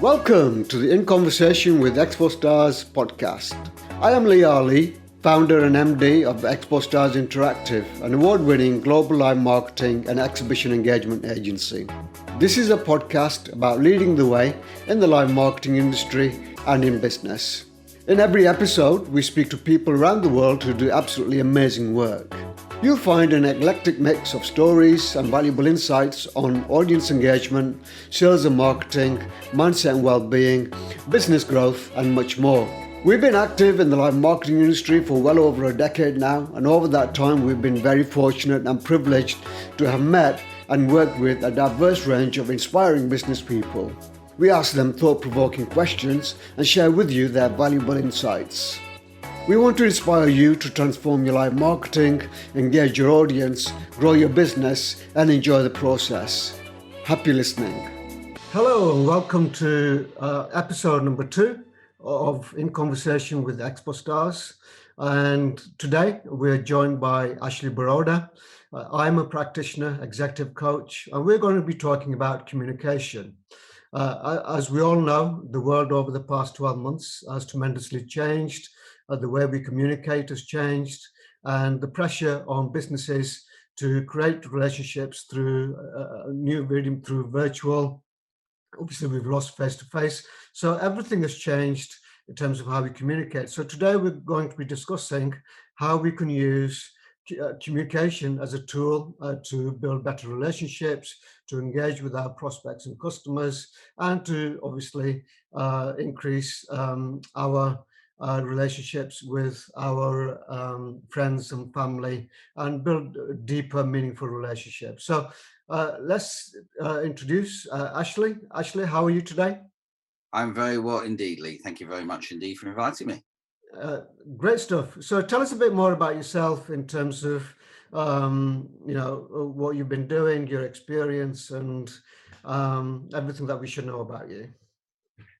Welcome to the In Conversation with Expo Stars podcast. I am Lee Ali, founder and MD of Expo Stars Interactive, an award-winning global live marketing and exhibition engagement agency. This is a podcast about leading the way in the live marketing industry and in business. In every episode, we speak to people around the world who do absolutely amazing work. You'll find an eclectic mix of stories and valuable insights on audience engagement, sales and marketing, mindset and well-being, business growth, and much more. We've been active in the live marketing industry for well over a decade now, and over that time we've been very fortunate and privileged to have met and worked with a diverse range of inspiring business people. We ask them thought-provoking questions and share with you their valuable insights. We want to inspire you to transform your live marketing, engage your audience, grow your business, and enjoy the process. Happy listening. Hello, and welcome to episode number 2 of In Conversation with Expo Stars. And today we're joined by Ashley Boroda. I'm a practitioner, executive coach, and we're going to be talking about communication. As we all know, the world over the past 12 months has tremendously changed. The way we communicate has changed, and the pressure on businesses to create relationships through new medium, through virtual. Obviously, we've lost face-to-face, so everything has changed in terms of how we communicate. So today we're going to be discussing how we can use communication as a tool to build better relationships, to engage with our prospects and customers, and to obviously increase our relationships with our friends and family and build deeper, meaningful relationships. So let's introduce Ashley. Ashley, how are you today? I'm very well indeed, Lee. Thank you very much indeed for inviting me. Great stuff. So tell us a bit more about yourself in terms of, what you've been doing, your experience, and everything that we should know about you.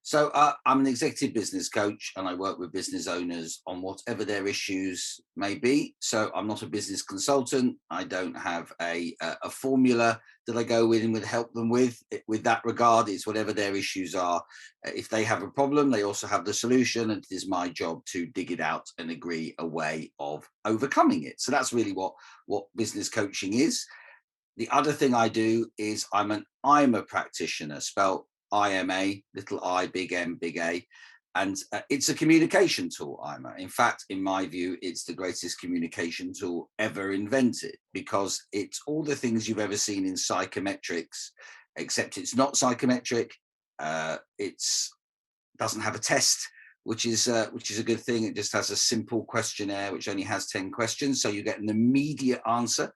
So I'm an executive business coach and I work with business owners on whatever their issues may be. So I'm not a business consultant. I don't have a formula that I go in and would help them with that regard. It's whatever their issues are. If they have a problem, they also have the solution, and it is my job to dig it out and agree a way of overcoming it. So that's really what business coaching is. The other thing I do is I'm a practitioner, spelled IMA, little I, big M, big A. And it's a communication tool, IMA. In fact, in my view, it's the greatest communication tool ever invented, because it's all the things you've ever seen in psychometrics, except it's not psychometric. It's doesn't have a test, which is a good thing. It just has a simple questionnaire, which only has 10 questions. So you get an immediate answer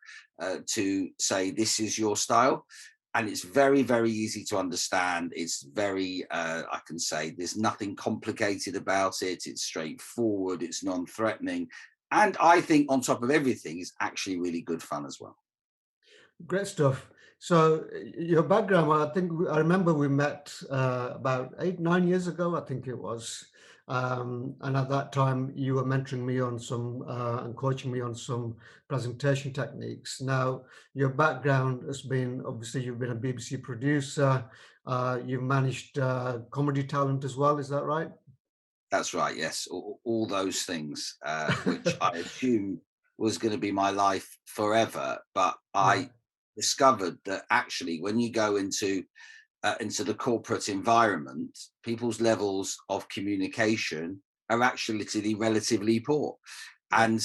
to say, this is your style. And it's very, very easy to understand. It's very, I can say, there's nothing complicated about it. It's straightforward. It's non-threatening. And I think on top of everything, it's actually really good fun as well. Great stuff. So your background, I remember we met about 8-9 years ago, I think it was. And at that time, you were mentoring me on some and coaching me on some presentation techniques. Now, your background has been, obviously, you've been a BBC producer. You've managed comedy talent as well. Is that right? That's right. Yes. All those things, which I assumed was going to be my life forever. But I discovered that actually, when you go into the corporate environment, people's levels of communication are actually relatively poor. And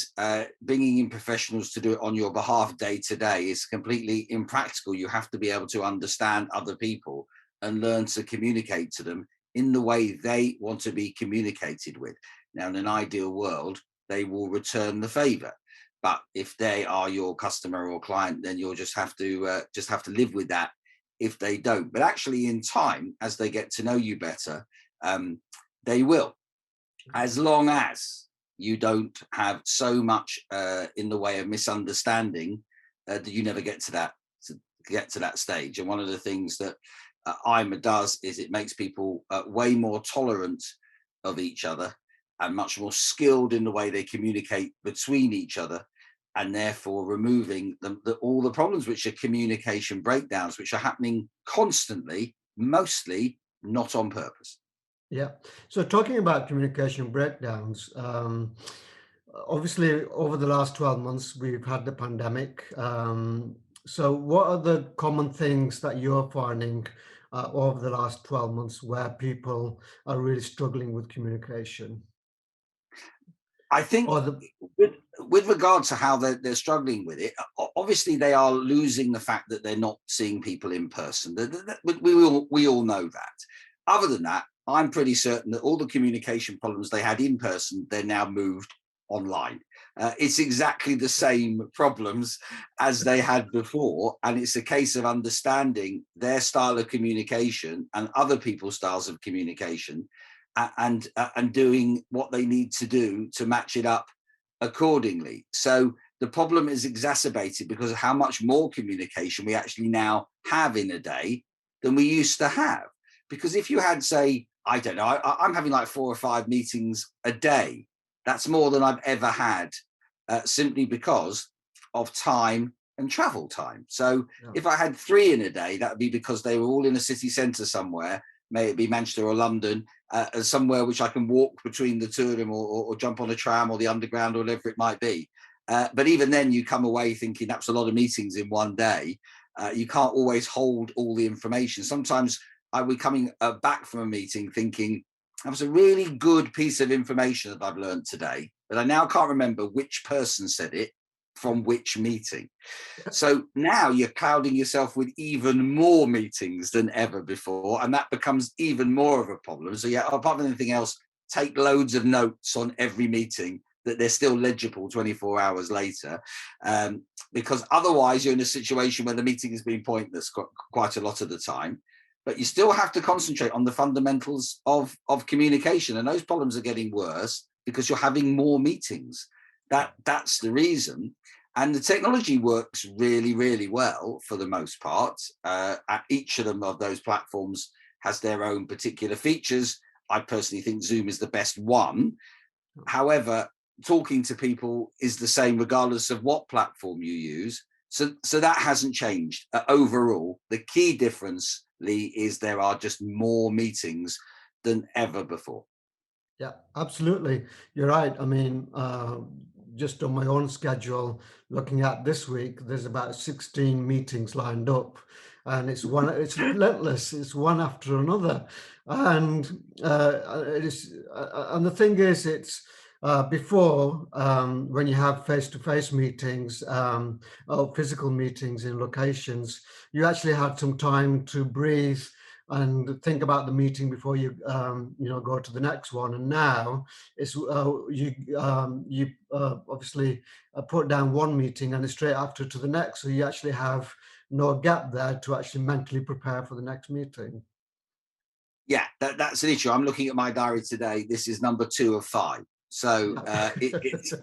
bringing in professionals to do it on your behalf day to day is completely impractical. You have to be able to understand other people and learn to communicate to them in the way they want to be communicated with. Now, in an ideal world, they will return the favor. But if they are your customer or client, then you'll just have to live with that if they don't. But actually, in time, as they get to know you better, they will, as long as you don't have so much in the way of misunderstanding that you never get to that stage. And one of the things that IMA does is it makes people way more tolerant of each other and much more skilled in the way they communicate between each other, and therefore removing all the problems, which are communication breakdowns, which are happening constantly, mostly not on purpose. Yeah. So talking about communication breakdowns, obviously over the last 12 months, we've had the pandemic. So what are the common things that you're finding over the last 12 months where people are really struggling with communication? I think Or the with regard to how they're struggling with it, obviously they are losing the fact that they're not seeing people in person. We all know that. Other than that, I'm pretty certain that all the communication problems they had in person, they're now moved online. It's exactly the same problems as they had before, and it's a case of understanding their style of communication and other people's styles of communication, and doing what they need to do to match it up accordingly. So the problem is exacerbated because of how much more communication we actually now have in a day than we used to have. Because if you had, say, I don't know, I'm having like 4 or 5 meetings a day. That's more than I've ever had, simply because of time and travel time. So yeah, if I had 3 in a day, that would be because they were all in a city centre somewhere, may it be Manchester or London, somewhere which I can walk between the two of them, or jump on a tram or the underground or whatever it might be. But even then, you come away thinking that's a lot of meetings in one day. You can't always hold all the information. Sometimes I was coming back from a meeting thinking that was a really good piece of information that I've learned today, but I now can't remember which person said it from which meeting. So now you're clouding yourself with even more meetings than ever before, and that becomes even more of a problem. So yeah, apart from anything else, take loads of notes on every meeting that they're still legible 24 hours later, because otherwise you're in a situation where the meeting has been pointless quite a lot of the time. But you still have to concentrate on the fundamentals of communication, and those problems are getting worse because you're having more meetings. That's the reason. And the technology works really, really well for the most part. Each of them of those platforms has their own particular features. I personally think Zoom is the best one. However, talking to people is the same regardless of what platform you use. So that hasn't changed overall. The key difference, Lee, is there are just more meetings than ever before. yeah, absolutely. You're right. I mean, just on my own schedule, looking at this week, there's about 16 meetings lined up, and it's relentless. It's one after another, and and the thing is, it's before when you have face-to-face meetings or physical meetings in locations, you actually had some time to breathe and think about the meeting before you go to the next one. And now it's you obviously put down one meeting and it's straight after to the next, so you actually have no gap there to actually mentally prepare for the next meeting. Yeah, that's an issue. I'm looking at my diary today. This is number 2 of 5. So it's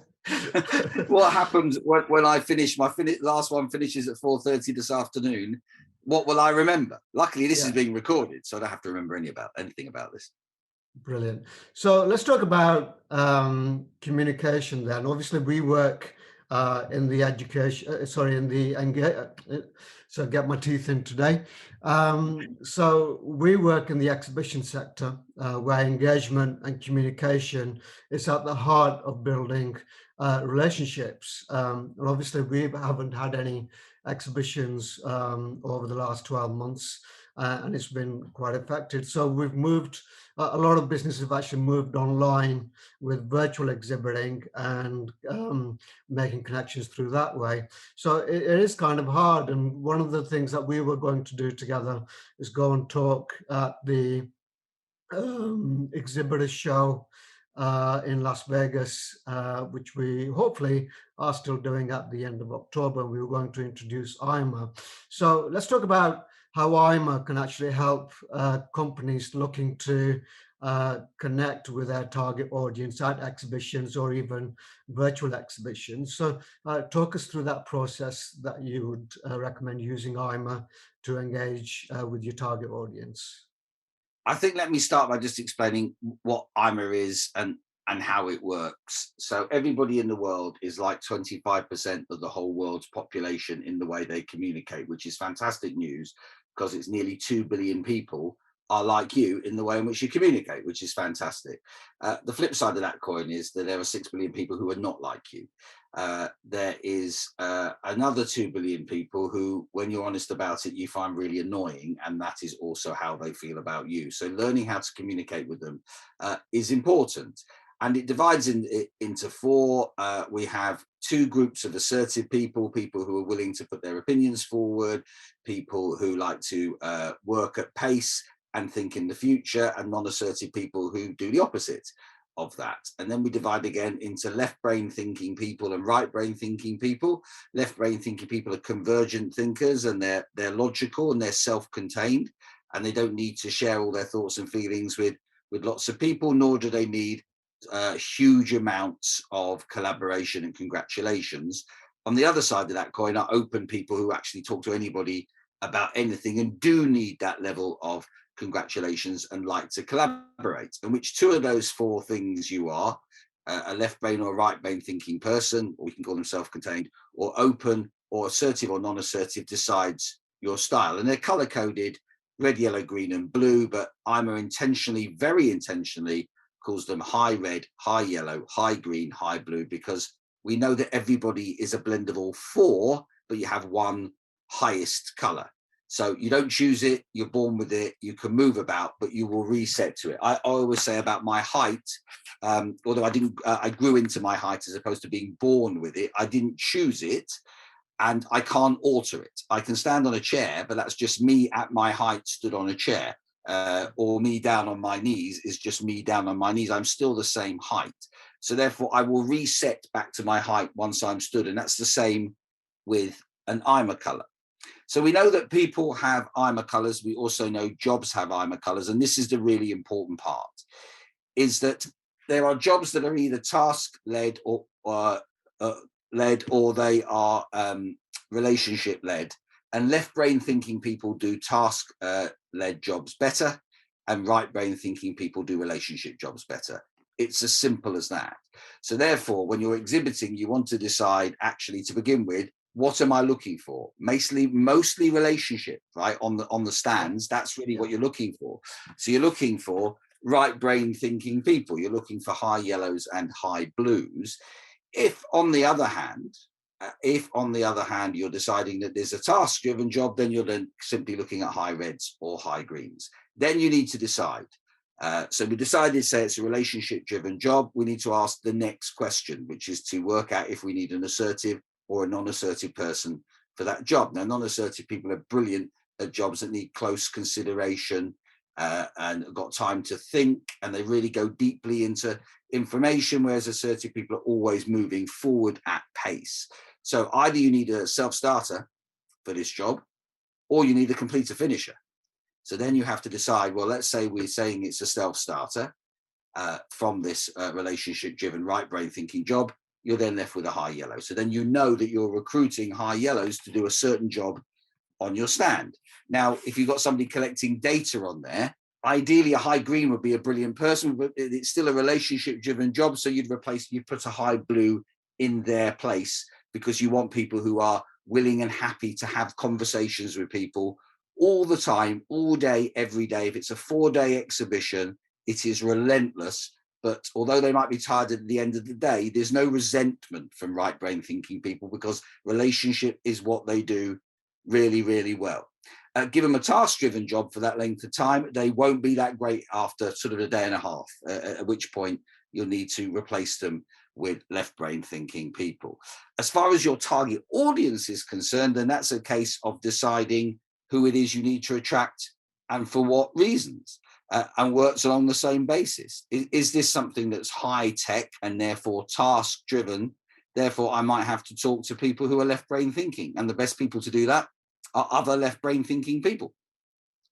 what happens when I finish last one finishes at 4:30 this afternoon. What will I remember? Luckily, this is Yeah. being recorded, so I don't have to remember anything about this. Brilliant. So let's talk about communication then. Obviously, we work in the education, sorry, in the so get my teeth in today. So we work in the exhibition sector where engagement and communication is at the heart of building relationships. And obviously, we haven't had any exhibitions over the last 12 months, and it's been quite affected. So we've moved a lot of businesses have actually moved online with virtual exhibiting and making connections through that way. So it is kind of hard. And one of the things that we were going to do together is go and talk at the exhibitor show in Las Vegas, which we hopefully are still doing at the end of October. We were going to introduce IMA. So let's talk about how IMA can actually help companies looking to connect with their target audience at exhibitions or even virtual exhibitions. So talk us through that process that you would recommend using IMA to engage with your target audience. I think let me start by just explaining what IMA is and how it works. So everybody in the world is like 25% of the whole world's population in the way they communicate, which is fantastic news because it's nearly 2 billion people are like you in the way in which you communicate, which is fantastic. The flip side of that coin is that there are 6 billion people who are not like you. There is another 2 billion people who, when you're honest about it, you find really annoying, and that is also how they feel about you. So learning how to communicate with them is important. And it divides into 4. We have 2 groups of assertive people, people who are willing to put their opinions forward, people who like to work at pace and think in the future, and non-assertive people who do the opposite of that. And then we divide again into left brain thinking people and right brain thinking people. Left brain thinking people are convergent thinkers, and they're logical and they're self-contained, and they don't need to share all their thoughts and feelings with lots of people, nor do they need huge amounts of collaboration and congratulations. On the other side of that coin are open people who actually talk to anybody about anything and do need that level of congratulations and like to collaborate. And which 2 of those 4 things you are, a left brain or right brain thinking person, or we can call them self-contained, or open or assertive or non-assertive, decides your style. And they're color coded red, yellow, green, and blue. But I'm intentionally, very intentionally, calls them high red, high yellow, high green, high blue, because we know that everybody is a blend of all 4, but you have one highest color. So you don't choose it, you're born with it, you can move about, but you will reset to it. I always say about my height, although I grew into my height as opposed to being born with it. I didn't choose it, and I can't alter it. I can stand on a chair, but that's just me at my height stood on a chair. Or me down on my knees is just me down on my knees. I'm still the same height. So therefore, I will reset back to my height once I'm stood. And that's the same with an IMA color. So we know that people have IMA colors. We also know jobs have IMA colors. And this is the really important part, is that there are jobs that are either task-led or led, or they are relationship-led. And left brain thinking people do task-led jobs better, and right brain thinking people do relationship jobs better. It's as simple as that. So therefore, when you're exhibiting, you want to decide, actually, to begin with, what am I looking for? Mostly relationship, right? On the stands, that's really what you're looking for. So you're looking for right brain thinking people. You're looking for high yellows and high blues. If on the other hand, you're deciding that there's a task-driven job, then you're then simply looking at high reds or high greens. Then you need to decide. So we decided, say it's a relationship-driven job, we need to ask the next question, which is to work out if we need an assertive or a non-assertive person for that job. Now, non-assertive people are brilliant at jobs that need close consideration and got time to think, and they really go deeply into information, whereas assertive people are always moving forward at pace. So either you need a self-starter for this job, or you need a completer finisher. So then you have to decide, well, let's say we're saying it's a self-starter from this relationship-driven right brain thinking job. You're then left with a high yellow. So then you know that you're recruiting high yellows to do a certain job on your stand. Now, if you've got somebody collecting data on there, ideally a high green would be a brilliant person, but it's still a relationship-driven job. So you'd put a high blue in their place, because you want people who are willing and happy to have conversations with people all the time, all day, every day. If it's a 4-day exhibition, it is relentless. But although they might be tired at the end of the day, there's no resentment from right brain thinking people, because relationship is what they do really, really well. Give them a task-driven job for that length of time, they won't be that great after sort of a day and a half, at which point you'll need to replace them with left brain thinking people. As far as your target audience is concerned, then that's a case of deciding who it is you need to attract and for what reasons, and works along the same basis. Is this something that's high tech and therefore task driven? Therefore, I might have to talk to people who are left brain thinking, and the best people to do that are other left brain thinking people.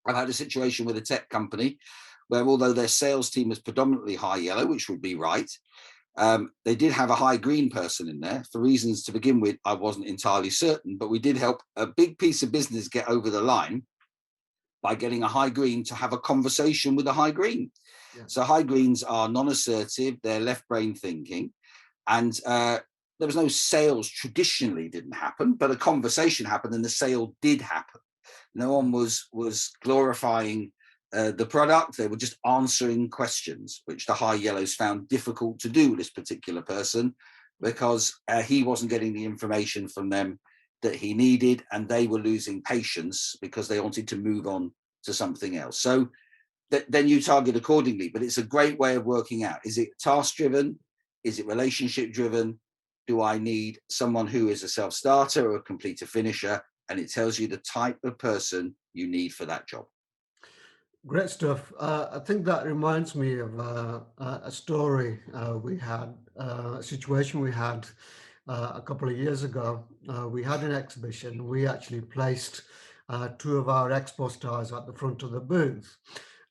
I've had a situation with a tech company where, although their sales team is predominantly high yellow, which would be right, they did have a high green person in there for reasons to begin with I wasn't entirely certain, but we did help a big piece of business get over the line by getting a high green to have a conversation with a high green. Yeah. So high greens are non-assertive, they're left brain thinking, and there was no sales traditionally didn't happen, but a conversation happened and the sale did happen. No one was glorifying the product. They were just answering questions, which the high yellows found difficult to do with this particular person, because he wasn't getting the information from them that he needed, and they were losing patience because they wanted to move on to something else. So then you target accordingly. But it's a great way of working out, is it task driven, is it relationship driven? Do I need someone who is a self-starter or a completer finisher? And it tells you the type of person you need for that job. Great stuff. I think that reminds me of a story we had, a situation we had a couple of years ago. We had an exhibition. We actually placed two of our Expo Stars at the front of the booth.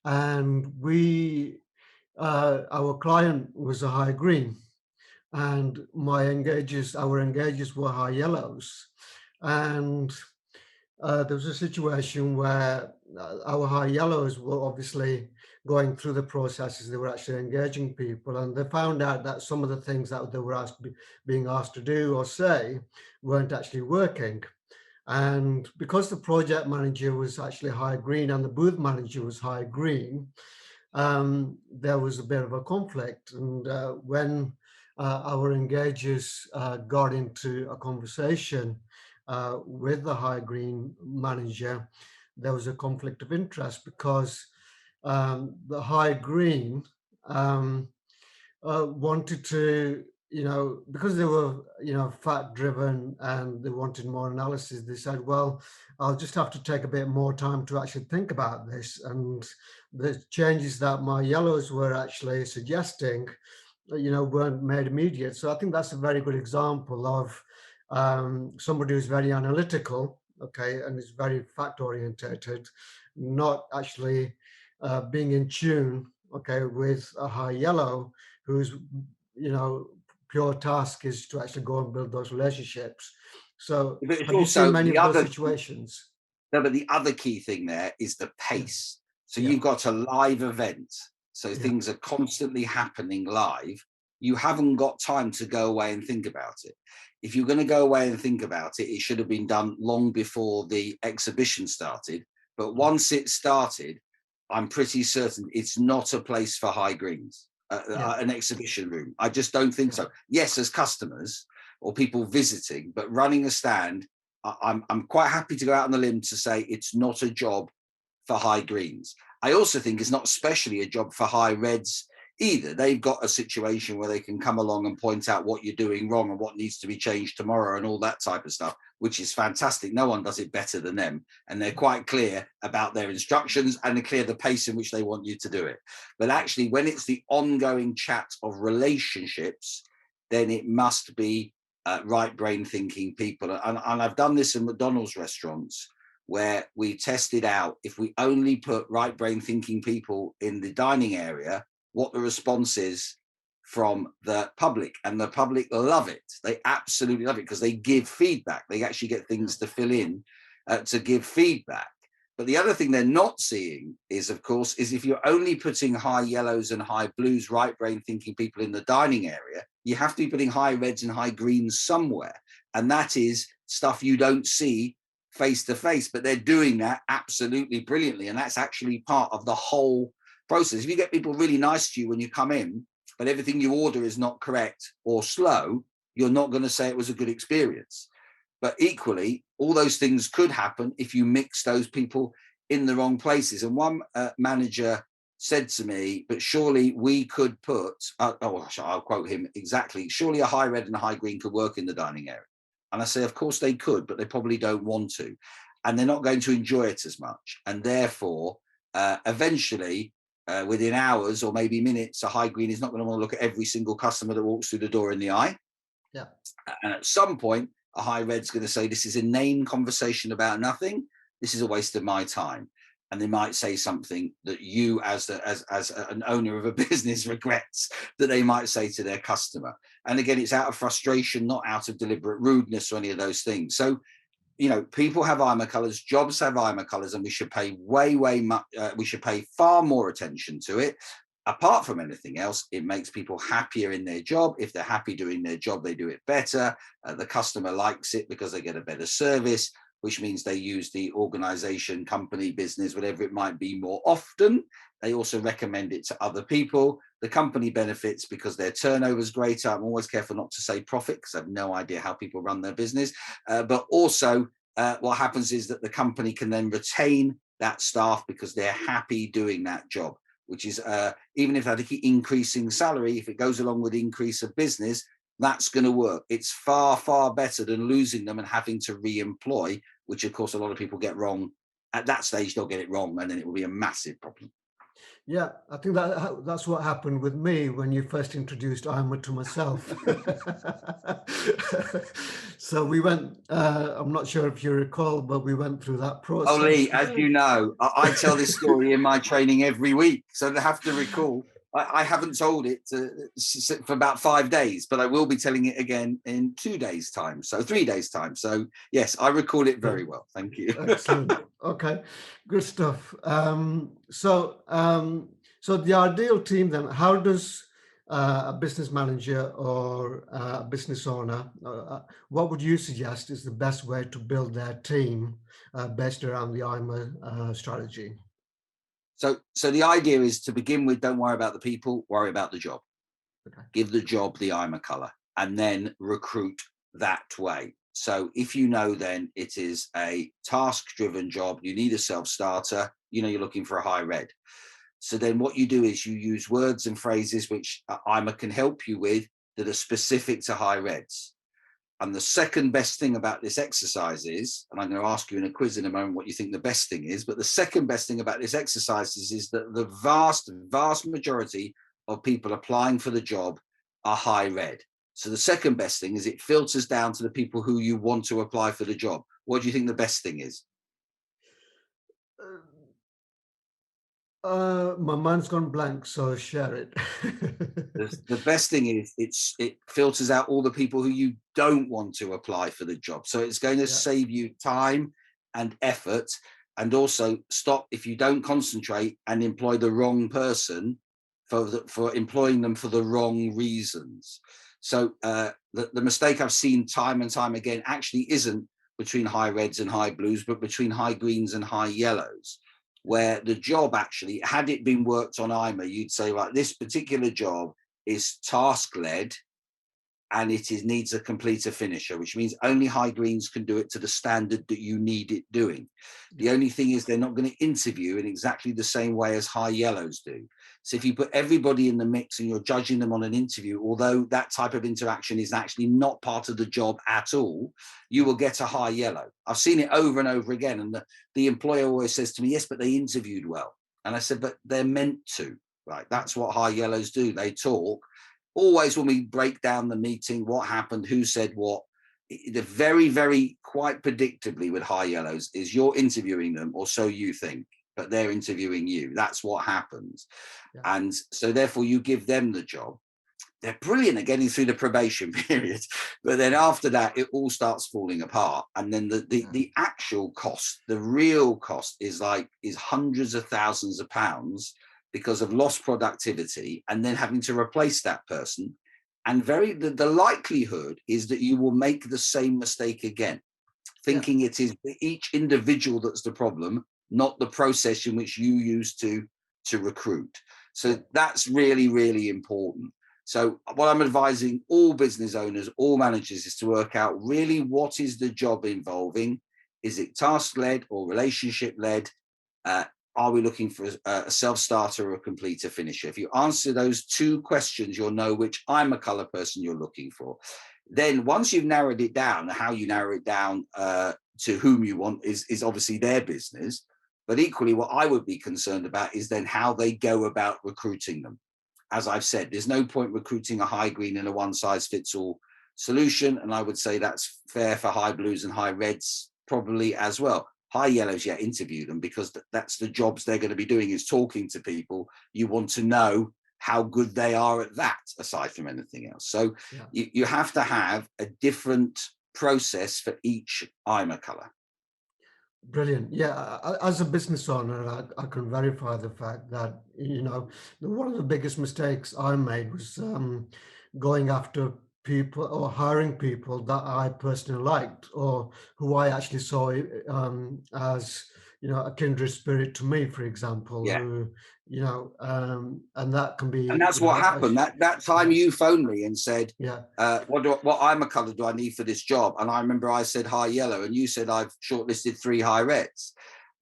And our client was a high green, and our engagers were high yellows. And there was a situation where our high yellows were obviously going through the processes. They were actually engaging people, and they found out that some of the things that they were being asked to do or say weren't actually working. And because the project manager was actually high green and the booth manager was high green, there was a bit of a conflict. And when our engagers got into a conversation with the high green manager, there was a conflict of interest, because the high green wanted to, because they were, fact driven and they wanted more analysis, they said, well, I'll just have to take a bit more time to actually think about this. And the changes that my yellows were actually suggesting, weren't made immediate. So I think that's a very good example of somebody who's very analytical, okay, and is very fact orientated, not actually being in tune, okay, with a high yellow whose, pure task is to actually go and build those relationships. So But it's have you seen also many the of those other, situations? no, but the other key thing there is the Yeah, pace. So yeah, you've got a live event. So yeah, things are constantly happening live. You haven't got time to go away and think about it. If you're going to go away and think about it, it should have been done long before the exhibition started. But once it started, I'm pretty certain it's not a place for high greens, yeah, an exhibition room. I just don't think yeah, so. Yes, as customers or people visiting, but running a stand, I'm quite happy to go out on the limb to say it's not a job for high greens. I also think it's not especially a job for high reds either. They've got a situation where they can come along and point out what you're doing wrong and what needs to be changed tomorrow and all that type of stuff, which is fantastic. No one does it better than them. And they're quite clear about their instructions, and they're clear the pace in which they want you to do it. But actually, when it's the ongoing chat of relationships, then it must be right brain thinking people. And I've done this in McDonald's restaurants, where we tested out, if we only put right brain thinking people in the dining area, what the response is from the public. And the public love it. They absolutely love it, because they give feedback. They actually get things to fill in to give feedback. But the other thing they're not seeing is, of course, is if you're only putting high yellows and high blues, right brain thinking people in the dining area, you have to be putting high reds and high greens somewhere. And that is stuff you don't see face to face, but they're doing that absolutely brilliantly. And that's actually part of the whole process. If you get people really nice to you when you come in, but everything you order is not correct or slow, you're not going to say it was a good experience. But equally, all those things could happen if you mix those people in the wrong places. And one manager said to me, but surely we could put, I'll quote him exactly, surely a high red and a high green could work in the dining area. And I say, of course they could, but they probably don't want to. And they're not going to enjoy it as much. And therefore, eventually, within hours or maybe minutes, a high green is not going to want to look at every single customer that walks through the door in the eye. yeah, And at some point, a high red's going to say, this is a inane conversation about nothing. This is a waste of my time. And they might say something that you, as an owner of a business, regrets that they might say to their customer. And again, it's out of frustration, not out of deliberate rudeness or any of those things. So, people have IMA colors, jobs have IMA colors, and we should pay we should pay far more attention to it. Apart from anything else, it makes people happier in their job. If they're happy doing their job, they do it better. The customer likes it because they get a better service. which means they use the organization, company, business, whatever it might be, more often. They also recommend it to other people. The company benefits because their turnover is greater. I'm always careful not to say profit because I have no idea how people run their business. But also what happens is that the company can then retain that staff because they're happy doing that job, which is even if they keep increasing salary, if it goes along with increase of business, that's going to work. It's far, far better than losing them and having to re-employ, which of course a lot of people get wrong. At that stage, they'll get it wrong and then it will be a massive problem. Yeah, I think that's what happened with me when you first introduced IMA to myself. So we went, I'm not sure if you recall, but we went through that Oh, process. Lee, as you know, I tell this story in my training every week. So they have to recall, I haven't told it for about 5 days, but I will be telling it again in 2 days' time. So 3 days' time. So yes, I recall it very well. Thank you. Excellent. Okay, good stuff. So the ideal team then, how does a business manager or a business owner, what would you suggest is the best way to build their team based around the IMA strategy? So the idea is to begin with, don't worry about the people, worry about the job. Okay. Give the job the IMA color and then recruit that way. So if you know then it is a task-driven job, you need a self-starter, you know you're looking for a high red. So then what you do is you use words and phrases which IMA can help you with that are specific to high reds. And the second best thing about this exercise is, and I'm going to ask you in a quiz in a moment what you think the best thing is, but the second best thing about this exercise is that the vast, vast majority of people applying for the job are high red. So the second best thing is it filters down to the people who you want to apply for the job. What do you think the best thing is? My mind's gone blank, so share it. The best thing is it filters out all the people who you don't want to apply for the job. So it's going to Yeah. save you time and effort, and also stop if you don't concentrate and employ the wrong person for employing them for the wrong reasons. So the mistake I've seen time and time again actually isn't between high reds and high blues, but between high greens and high yellows, where the job actually, had it been worked on IMA, you'd say, right, this particular job is task-led and needs a completer finisher, which means only high greens can do it to the standard that you need it doing. The only thing is they're not going to interview in exactly the same way as high yellows do. So if you put everybody in the mix and you're judging them on an interview, although that type of interaction is actually not part of the job at all, you will get a high yellow. I've seen it over and over again. And the employer always says to me, yes, but they interviewed well. And I said, but they're meant to, right? That's what high yellows do. They talk. Always when we break down the meeting, what happened, who said what, the very, very quite predictably with high yellows is you're interviewing them, or so you think, but they're interviewing you. That's what happens. Yeah. And so therefore you give them the job. They're brilliant at getting through the probation period, but then after that it all starts falling apart. And then the actual cost, the real cost is hundreds of thousands of pounds because of lost productivity and then having to replace that person. And the likelihood is that you will make the same mistake again, thinking it is each individual that's the problem, not the process in which you use to recruit. So that's really, really important. So what I'm advising all business owners, all managers, is to work out really what is the job involving. Is it task-led or relationship-led? Are we looking for a self-starter or a completer finisher? If you answer those two questions, you'll know which IMA color person you're looking for. Then once you've narrowed it down, how you narrow it down to whom you want is obviously their business. But equally, what I would be concerned about is then how they go about recruiting them. As I've said, there's no point recruiting a high green in a one-size-fits-all solution. And I would say that's fair for high blues and high reds probably as well. High yellows, interview them because that's the jobs they're going to be doing, is talking to people. You want to know how good they are at that, aside from anything else. So you have to have a different process for each IMA color. Brilliant. Yeah, as a business owner, I can verify the fact that, one of the biggest mistakes I made was going after people or hiring people that I personally liked, or who I actually saw as, a kindred spirit to me, for example, Yeah. who, and that can And be, that's what happened. That time yeah, you phoned me and said, yeah, what I'm a colour do I need for this job? And I remember I said high yellow, and you said I've shortlisted 3 high reds.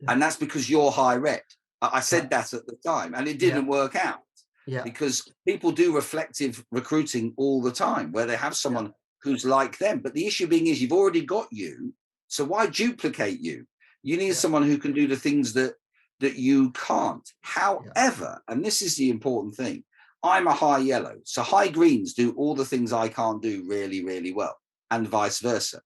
yeah, And that's because you're high red. I yeah, said that at the time, and it yeah, didn't work out, yeah, because people do reflective recruiting all the time where they have yeah, someone who's like them. But the issue being is you've already got you. So why duplicate you? You need yeah, someone who can do the things that you can't. yeah, However, and this is the important thing, I'm a high yellow. So high greens do all the things I can't do really, really well, and vice versa.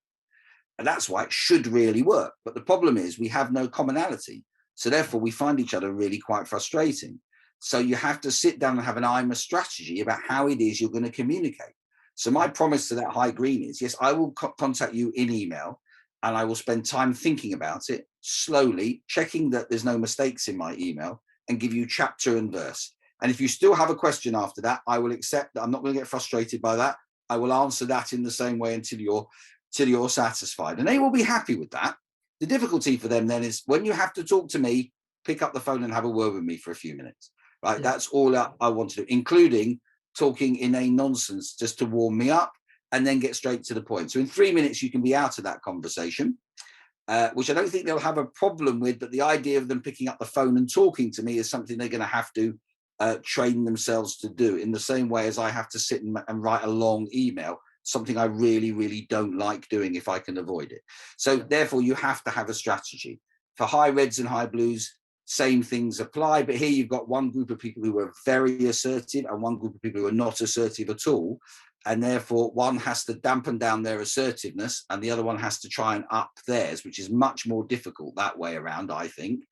And that's why it should really work. But the problem is we have no commonality. So therefore, we find each other really quite frustrating. So you have to sit down and have an IMA strategy about how it is you're going to communicate. So my promise to that high green is, yes, I will contact you in email, and I will spend time thinking about it, slowly checking that there's no mistakes in my email, and give you chapter and verse. And if you still have a question after that, I will accept that. I'm not going to get frustrated by that. I will answer that in the same way until you're satisfied, and they will be happy with that. The difficulty for them then is when you have to talk to me, pick up the phone and have a word with me for a few minutes, right? yeah, That's all I want to do, including talking inane nonsense just to warm me up, and then get straight to the point. So in 3 minutes you can be out of that conversation, which I don't think they'll have a problem with. But the idea of them picking up the phone and talking to me is something they're going to have to train themselves to do, in the same way as I have to sit and write a long email, something I really, really don't like doing if I can avoid it. So yeah, therefore, you have to have a strategy. For high reds and high blues, same things apply. But here you've got one group of people who are very assertive and one group of people who are not assertive at all. And therefore, one has to dampen down their assertiveness and the other one has to try and up theirs, which is much more difficult that way around, I think.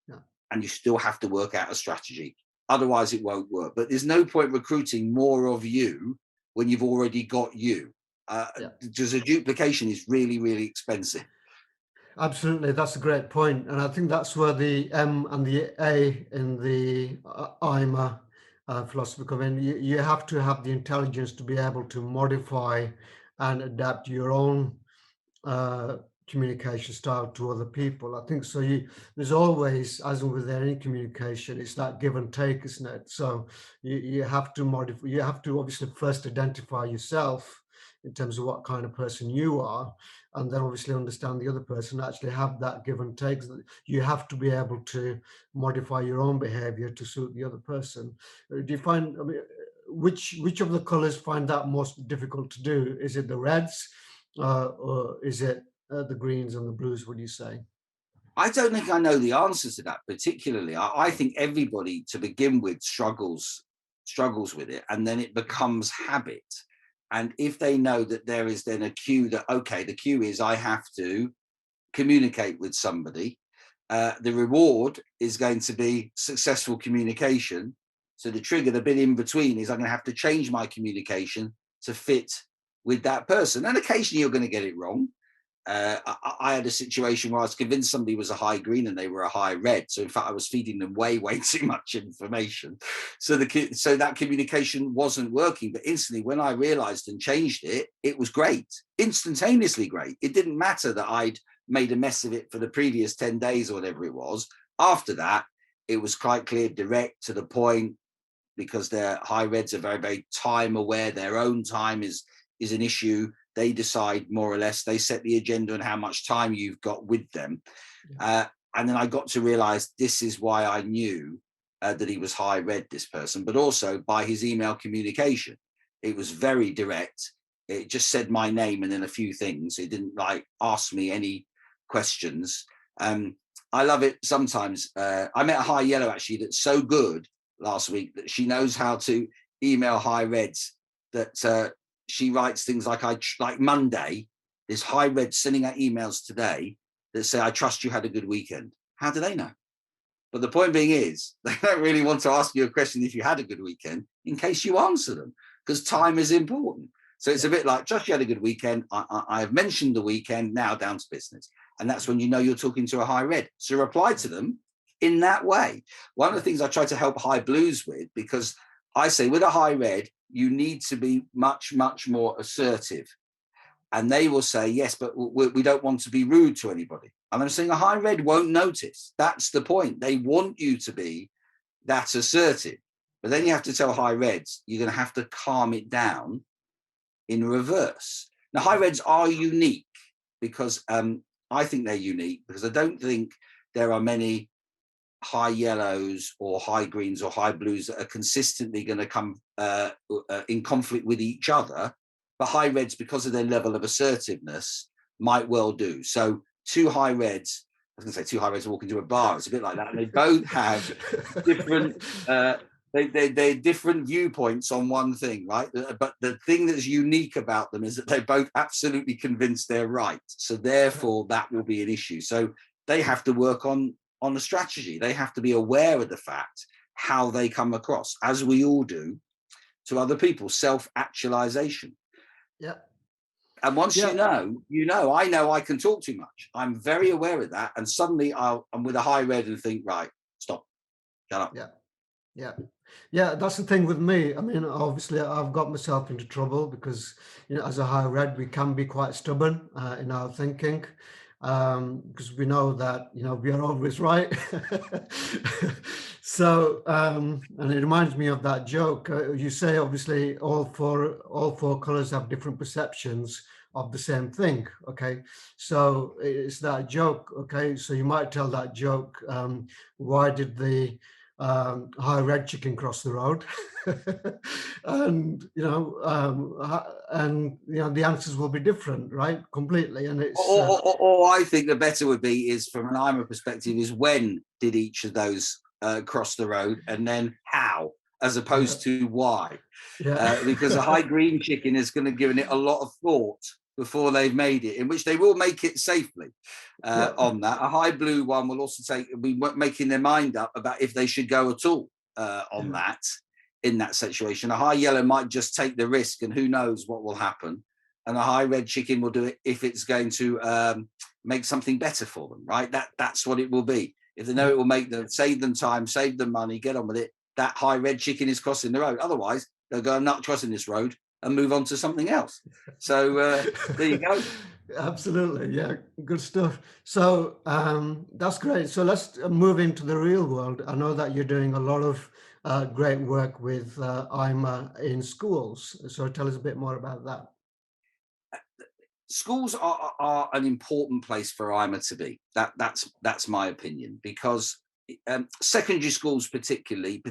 yeah, And you still have to work out a strategy. Otherwise, it won't work. But there's no point recruiting more of you when you've already got you. yeah. Because a duplication is really, really expensive. Absolutely, that's a great point, and I think that's where the M and the A in the IMA philosophy come in. You have to have the intelligence to be able to modify and adapt your own uh, communication style to other people. I think so. There's always, as with any communication, it's that give and take, isn't it? So you have to modify. You have to obviously first identify yourself in terms of what kind of person you are, and then obviously understand the other person. Actually, have that give and take. You have to be able to modify your own behavior to suit the other person. Do you find? I mean, which of the colors find that most difficult to do? Is it the reds? Or is it the greens and the blues, would you say? I don't think I know the answer to that particularly. I think everybody to begin with struggles with it, and then it becomes habit. And if they know that there is then a cue that, okay, the cue is I have to communicate with somebody, the reward is going to be successful communication. So the trigger, the bit in between, is I'm going to have to change my communication to fit with that person. And occasionally you're going to get it wrong. I had a situation where I was convinced somebody was a high green and they were a high red. So in fact, I was feeding them way too much information. So that communication wasn't working. But instantly, when I realized and changed it, it was great, instantaneously great. It didn't matter that I'd made a mess of it for the previous 10 days or whatever it was. After that, it was quite clear, direct, to the point, because their high reds are very time aware. Their own time is an issue. They decide more or less. They set the agenda and how much time you've got with them. And then I got to realize this is why I knew that he was high red, this person, but also by his email communication. It was very direct. It just said my name and then a few things. It didn't like ask me any questions. I love it sometimes. I met a high yellow actually that's so good last week that she knows how to email high reds, that she writes things like Monday, there's high red sending out emails today that say, I trust you had a good weekend. How do they know? But the point being is, they don't really want to ask you a question if you had a good weekend in case you answer them, because time is important. So it's a bit like, trust you had a good weekend. I have mentioned the weekend, now down to business. And that's when you know you're talking to a high red. So reply to them in that way. One of the things I try to help high blues with, because I say with a high red, you need to be much, much more assertive. And they will say, yes, but we don't want to be rude to anybody. And I'm saying a high red won't notice. That's the point. They want you to be that assertive. But then you have to tell high reds, you're going to have to calm it down in reverse. Now, high reds are unique because I think they're unique because I don't think there are many high yellows or high greens or high blues that are consistently going to come in conflict with each other. But high reds, because of their level of assertiveness, might well do. So two high reds, I was going to say two high reds walk into a bar. It's a bit like that. And they both have different, they're different viewpoints on one thing, right? But the thing that's unique about them is that they're both absolutely convinced they're right. So therefore, that will be an issue. So they have to work on the strategy. They have to be aware of the fact how they come across, as we all do, to other people, self-actualization. Yeah. And once you know, I can talk too much. I'm very aware of that. And suddenly I'm with a high red and think, right, stop, shut up. Yeah, that's the thing with me. I mean, obviously, I've got myself into trouble because, as a high red, we can be quite stubborn in our thinking because we know that, we are always right. So, and it reminds me of that joke. You say, obviously, all four colors have different perceptions of the same thing. Okay, so it's that joke. Okay, so you might tell that joke. Why did the high red chicken cross the road? And the answers will be different, right? Completely. And it's or I think the better would be is, from an IMA perspective, is when did each of those cross the road, and then how, as opposed to why. Because a high green chicken is going to give it a lot of thought before they've made it, in which they will make it safely on that. A high blue one will also be making their mind up about if they should go at all on that, in that situation. A high yellow might just take the risk, and who knows what will happen. And a high red chicken will do it if it's going to make something better for them, right? That's what it will be. If they know it will make them, save them time, save them money, get on with it, that high red chicken is crossing the road. Otherwise, they'll go, I'm not crossing this road, and move on to something else. So there you go. Absolutely. Yeah, good stuff. So that's great. So let's move into the real world. I know that you're doing a lot of great work with IMA in schools. So tell us a bit more about that. Schools are an important place for IMA to be. That's my opinion, because secondary schools, particularly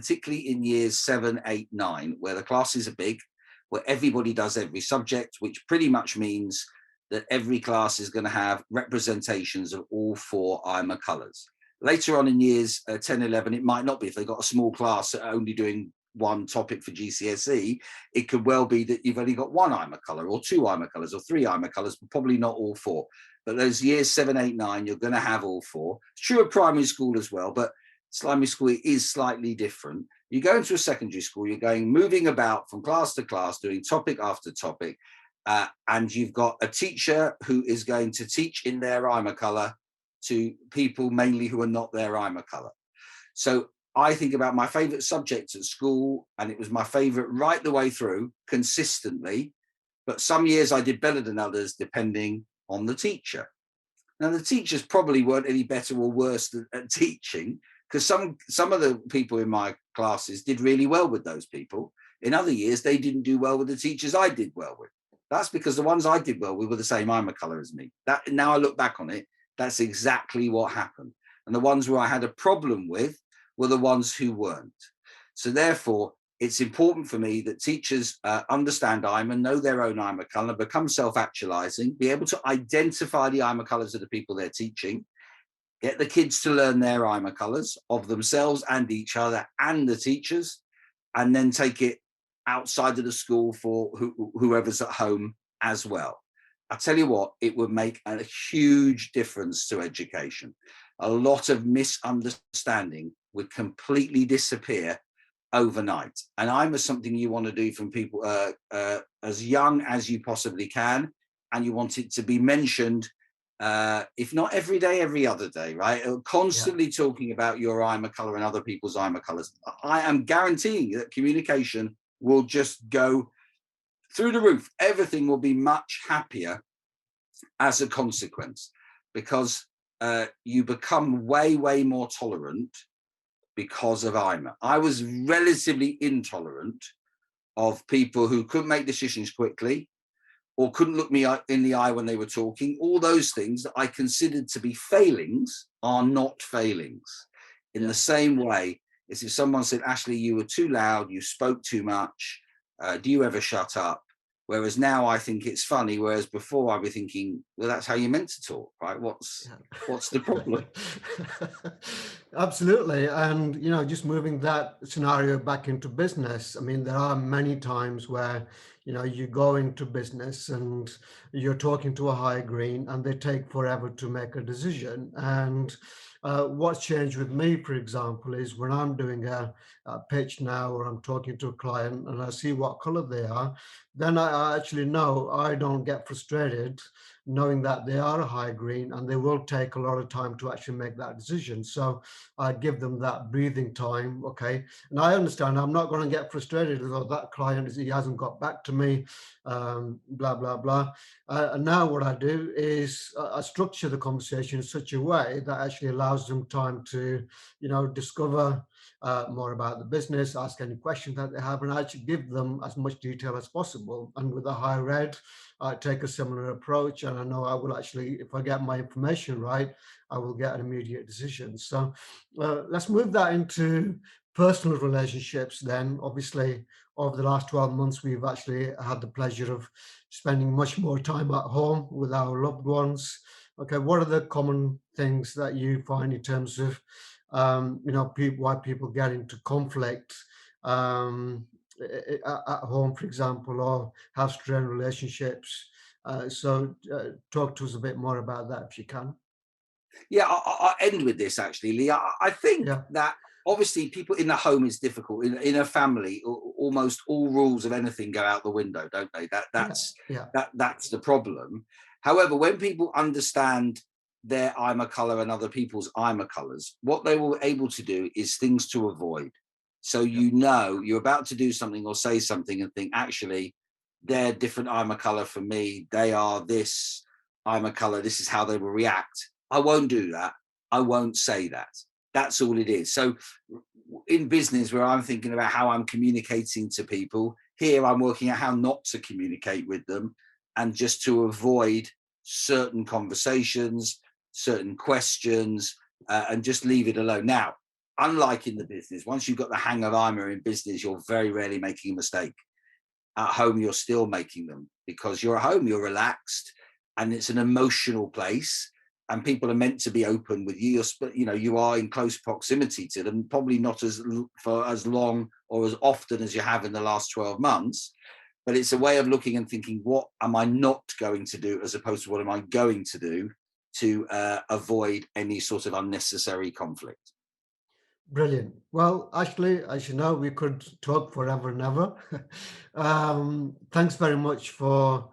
in years 7, 8, 9, where the classes are big, where everybody does every subject, which pretty much means that every class is going to have representations of all 4 IMA colours. Later on in years 10, 11, it might not be. If they've got a small class only doing one topic for GCSE, it could well be that you've only got 1 IMA colour, or 2 IMA colours, or 3 IMA colours, but probably not all 4. But those years 7, 8, 9, you're going to have all 4. It's true of primary school as well, but primary school is slightly different. You go into a secondary school, you're moving about from class to class, doing topic after topic, and you've got a teacher who is going to teach in their IMA colour to people mainly who are not their IMA colour. So I think about my favourite subjects at school, and it was my favourite right the way through, consistently. But some years I did better than others, depending on the teacher. Now, the teachers probably weren't any better or worse at teaching, because some of the people in my classes did really well with those people. In other years, they didn't do well with the teachers I did well with. That's because the ones I did well with were the same IMA colour as me. Now I look back on it, that's exactly what happened. And the ones where I had a problem with were the ones who weren't. So therefore, it's important for me that teachers understand IMA, know their own IMA colour, become self-actualizing, be able to identify the IMA colours of the people they're teaching, get the kids to learn their IMA colours of themselves and each other and the teachers, and then take it outside of the school for whoever's at home as well. I tell you what, it would make a huge difference to education. A lot of misunderstanding would completely disappear overnight. And IMA is something you want to do from people as young as you possibly can, and you want it to be mentioned, if not every day, every other day, right? Constantly talking about your IMA colour and other people's IMA colours. I am guaranteeing that communication will just go through the roof. Everything will be much happier as a consequence, because you become way, way more tolerant because of IMA. I was relatively intolerant of people who couldn't make decisions quickly or couldn't look me in the eye when they were talking. All those things that I considered to be failings are not failings. In the same way as if someone said, Ashley, you were too loud, you spoke too much, do you ever shut up? Whereas now I think it's funny, whereas before I'd be thinking, well, that's how you're meant to talk, right? What's the problem? Absolutely. And, just moving that scenario back into business, I mean, there are many times where, you go into business and you're talking to a high green and they take forever to make a decision. And what's changed with me, for example, is when I'm doing a pitch now or I'm talking to a client and I see what color they are, then I actually know I don't get frustrated knowing that they are a high green and they will take a lot of time to actually make that decision. So I give them that breathing time. Okay. And I understand I'm not going to get frustrated with that client he hasn't got back to me, blah, blah, blah. And now what I do is I structure the conversation in such a way that actually allows them time to, discover more about the business, ask any questions that they have, and I actually give them as much detail as possible. And with a high red, I take a similar approach, and I know I will actually, if I get my information right, I will get an immediate decision. So let's move that into personal relationships then. Obviously, over the last 12 months, we've actually had the pleasure of spending much more time at home with our loved ones. Okay, what are the common things that you find in terms of, why people get into conflict at home, for example, or have strained relationships? So talk to us a bit more about that if you can. Yeah, I'll end with this actually, Lee. I think Yeah, that obviously people in the home is difficult. In a family, almost all rules of anything go out the window, don't they? yeah, yeah, That's the problem. However, when people understand their I'm a color and other people's I'm a colors, what they were able to do is things to avoid. So yeah, you're about to do something or say something and think, actually, they're different I'm a color from me. They are this I'm a color. This is how they will react. I won't do that. I won't say that. That's all it is. So in business, where I'm thinking about how I'm communicating to people, here I'm working out how not to communicate with them and just to avoid certain conversations, certain questions, and just leave it alone. Now, unlike in the business, once you've got the hang of IMA in business, you're very rarely making a mistake. At home, you're still making them because you're at home, you're relaxed, and it's an emotional place. And people are meant to be open with you. You are in close proximity to them, probably not for as long or as often as you have in the last 12 months. But it's a way of looking and thinking, what am I not going to do, as opposed to what am I going to do to avoid any sort of unnecessary conflict. brilliant. Well, Ashley, as you know, we could talk forever and ever. Thanks very much for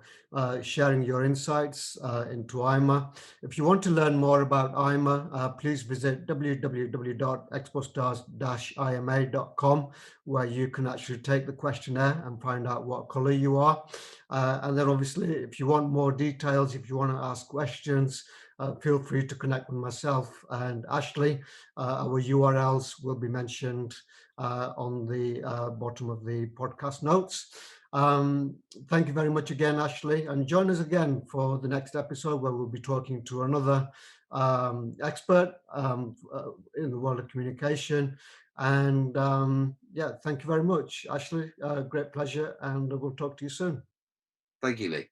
sharing your insights into IMA. If you want to learn more about IMA, please visit www.expostars-ima.com, where you can actually take the questionnaire and find out what color you are. And then obviously, if you want more details, if you want to ask questions, feel free to connect with myself and Ashley. Our URLs will be mentioned on the bottom of the podcast notes. Thank you very much again, Ashley, and join us again for the next episode where we'll be talking to another expert in the world of communication. And thank you very much, Ashley. Great pleasure, and we'll talk to you soon. Thank you, Lee.